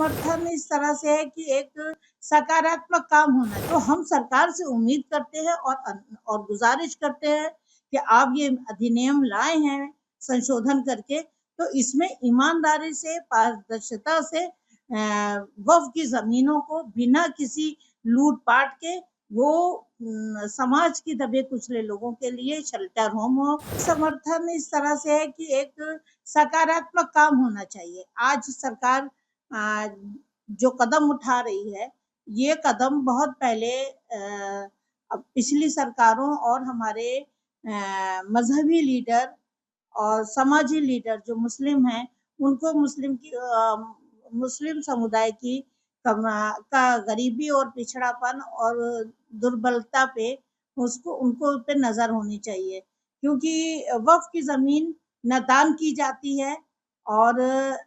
समर्थन इस तरह से है कि एक सकारात्मक काम होना है। तो हम सरकार से उम्मीद करते हैं और गुजारिश करते हैं कि आप ये अधिनियम लाए हैं संशोधन करके, तो इसमें ईमानदारी से, पारदर्शिता से वक्फ की जमीनों को बिना किसी लूट-पाट के वो समाज की दबे कुचले लोगों के लिए शेल्टर होम हो। समर्थन इस तरह से है कि एक सकारात्मक काम होना चाहिए। आज सरकार जो कदम उठा रही है, ये कदम बहुत पहले पिछली सरकारों और हमारे मजहबी लीडर और समाजी लीडर जो मुस्लिम हैं, उनको मुस्लिम समुदाय की का गरीबी और पिछड़ापन और दुर्बलता पे उनको पे नज़र होनी चाहिए, क्योंकि वक्फ की ज़मीन न दान की जाती है और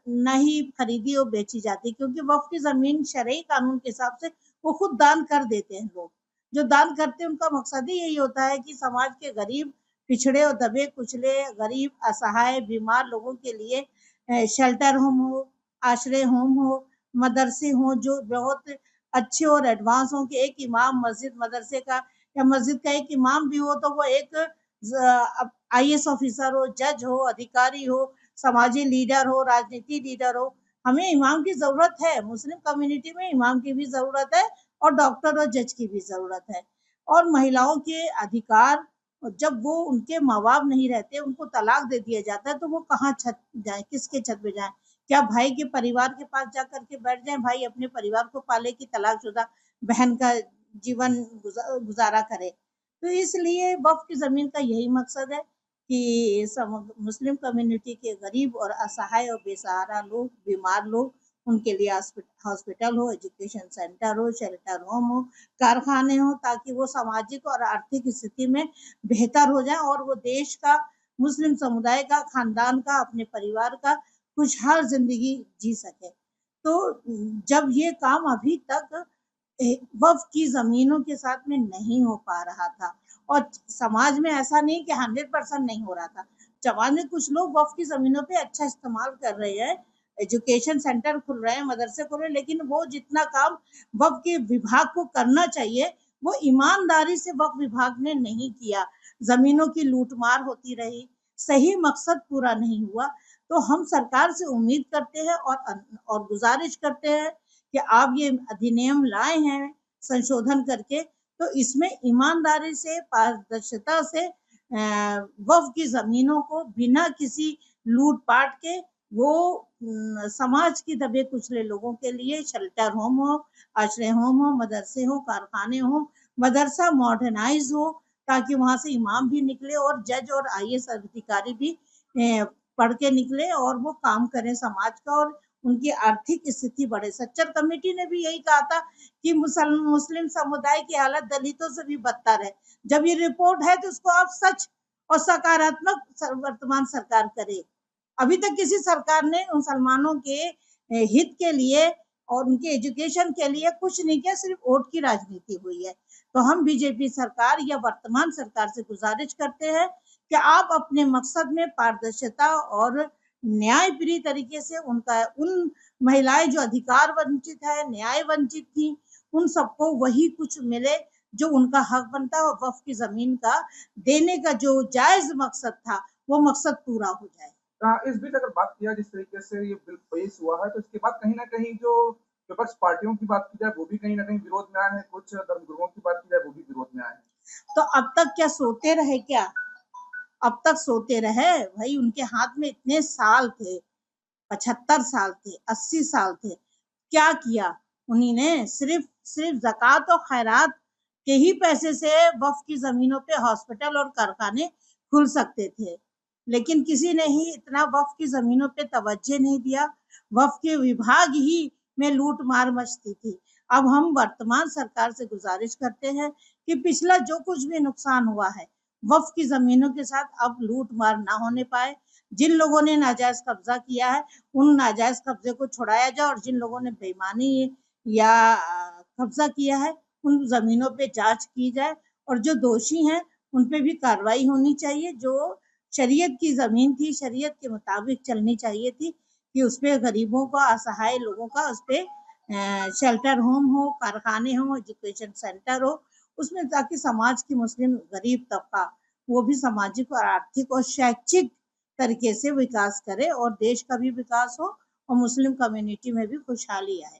न ही खरीदी और बेची जाती, क्योंकि वक्फ की ज़मीन शरई कानून के हिसाब से वो खुद दान कर देते हैं लोग। जो दान करते हैं उनका मकसद ही यही होता है कि समाज के गरीब, पिछड़े और दबे कुचले, गरीब, असहाय, बीमार लोगों के लिए शेल्टर होम हो, आश्रय होम हो, मदरसे हों जो बहुत अच्छे और एडवांस हों कि एक इमाम मदरसे का या मस्जिद का एक इमाम भी हो तो वो एक आईएएस ऑफिसर हो, जज हो, अधिकारी हो, समाजी लीडर हो, राजनीति लीडर हो। हमें इमाम की ज़रूरत है, मुस्लिम कम्युनिटी में इमाम की भी ज़रूरत है और डॉक्टर और जज की भी ज़रूरत है। और महिलाओं के अधिकार, जब वो उनके माँ-बाप नहीं रहते, उनको तलाक दे दिया जाता है, तो वो कहाँ छत जाएँ, किसके छत पे जाएँ? क्या भाई के परिवार के पास जा कर के बैठ जाएँ, भाई अपने परिवार को पाले कि तलाकशुदा बहन का जीवन गुज़ारा करे? तो इसलिए वक्फ की ज़मीन का यही मकसद है कि मुस्लिम कम्युनिटी के गरीब और असहाय और बेसहारा लोग, बीमार लोग, उनके लिए हॉस्पिटल हो, एजुकेशन सेंटर हो, शेल्टर होम हो, कारखाने हो, ताकि वो सामाजिक और आर्थिक स्थिति में बेहतर हो जाएँ और वो देश का, मुस्लिम समुदाय का, खानदान का, अपने परिवार का खुशहाल ज़िंदगी जी सके। तो जब ये काम अभी तक वक्फ की ज़मीनों के साथ में नहीं हो पा रहा था और समाज में ऐसा नहीं कि 100% नहीं हो रहा था। समाज में कुछ लोग वक्फ की ज़मीनों पे अच्छा इस्तेमाल कर रहे हैं, एजुकेशन सेंटर खुल रहे हैं, मदरसे खुल रहे हैं, लेकिन वो जितना काम वक्फ के विभाग को करना चाहिए, वो ईमानदारी से वक्फ विभाग ने नहीं किया। ज़मीनों की लूट-मार होती रही, सही मकसद पूरा नहीं हुआ। तो हम सरकार से उम्मीद करते हैं और गुजारिश करते हैं कि आप ये अधिनियम लाए हैं संशोधन करके, तो इसमें ईमानदारी से, पारदर्शिता से वक्फ की ज़मीनों को बिना किसी लूट-पाट के वो समाज की दबे कुचले लोगों के लिए शेल्टर होम हो, आश्रय होम हो, मदरसे हो, कारखाने हो, मदरसा मॉडर्नाइज़ हो, ताकि वहाँ से इमाम भी निकले और जज और आईएएस अधिकारी भी पढ़ के निकले और वो काम करें समाज का और उनकी आर्थिक स्थिति बढ़े। सच्चर कमेटी ने भी यही कहा था कि मुस्लिम समुदाय की हालत दलितों से भी बदतर है। जब ये रिपोर्ट है तो उसको आप सच और सकारात्मक वर्तमान सरकार करे। अभी तक किसी सरकार ने मुसलमानों के हित के लिए और उनके एजुकेशन के लिए कुछ नहीं किया, सिर्फ वोट की राजनीति हुई है। तो हम बीजेपी सरकार या वर्तमान सरकार से गुजारिश करते हैं कि आप अपने मकसद में पारदर्शिता और न्यायप्रिय तरीके से उन महिलाएं जो अधिकार वंचित है, न्याय वंचित थी, उन सबको वही कुछ मिले जो उनका हक बनता है और वक्फ की ज़मीन का देने का जो जायज़ मकसद था, वो मकसद पूरा हो जाए। इस बीच अगर बात किया जिस तरीके से ये बिल पेश हुआ है, तो इसके बाद कहीं न कहीं जो विपक्ष पार्टियों की बात की जाए, वो भी कहीं न कहीं विरोध में आए हैं, कुछ धर्मगुरुओं की बात की जाए, वो भी विरोध में आए हैं। तो अब तक क्या सोते रहे क्या? अब तक सोते रहे? भई उनके हाथ में इतने साल थे, 75 साल थे, 80 साल थे। क्या किया उन्हीं ने? सिर्फ ज़कात और खैरात के ही पैसे से वक्फ की ज़मीनों पे हॉस्पिटल और कारखाने खुल सकते थे। लेकिन किसी ने ही इतना वक्फ की ज़मीनों पे तवज्जो नहीं दिया। वक्फ के विभाग ही में लूट-मार मचती थी। अब हम वर्तमान सरकार से गुजारिश करते हैं कि पिछला जो कुछ भी नुकसान हुआ है, वक्फ की ज़मीनों के साथ अब लूट-मार ना होने पाए। जिन लोगों ने नाजायज़ कब्ज़ा किया है, उन नाजायज़ कब्ज़े को छुड़ाया जाए और जिन लोगों ने बेईमानी या कब्ज़ा किया है, उन ज़मीनों पे जाँच की जाए और जो दोषी हैं, उन पे भी कार्रवाई होनी चाहिए। जो शरीयत की ज़मीन थी, शरीयत के मुताबिक चलनी चाहिए थी। कि उसपे गरीबों का, असहाय लोगों का उसपे शेल्टर होम हो, कारखाने हो, एजुकेशन सेंटर हो, उसमें ताकि समाज की मुस्लिम गरीब तबका वो भी सामाजिक और आर्थिक और शैक्षिक तरीके से विकास करे और देश का भी विकास हो और मुस्लिम कम्युनिटी में भी खुशहाली आए।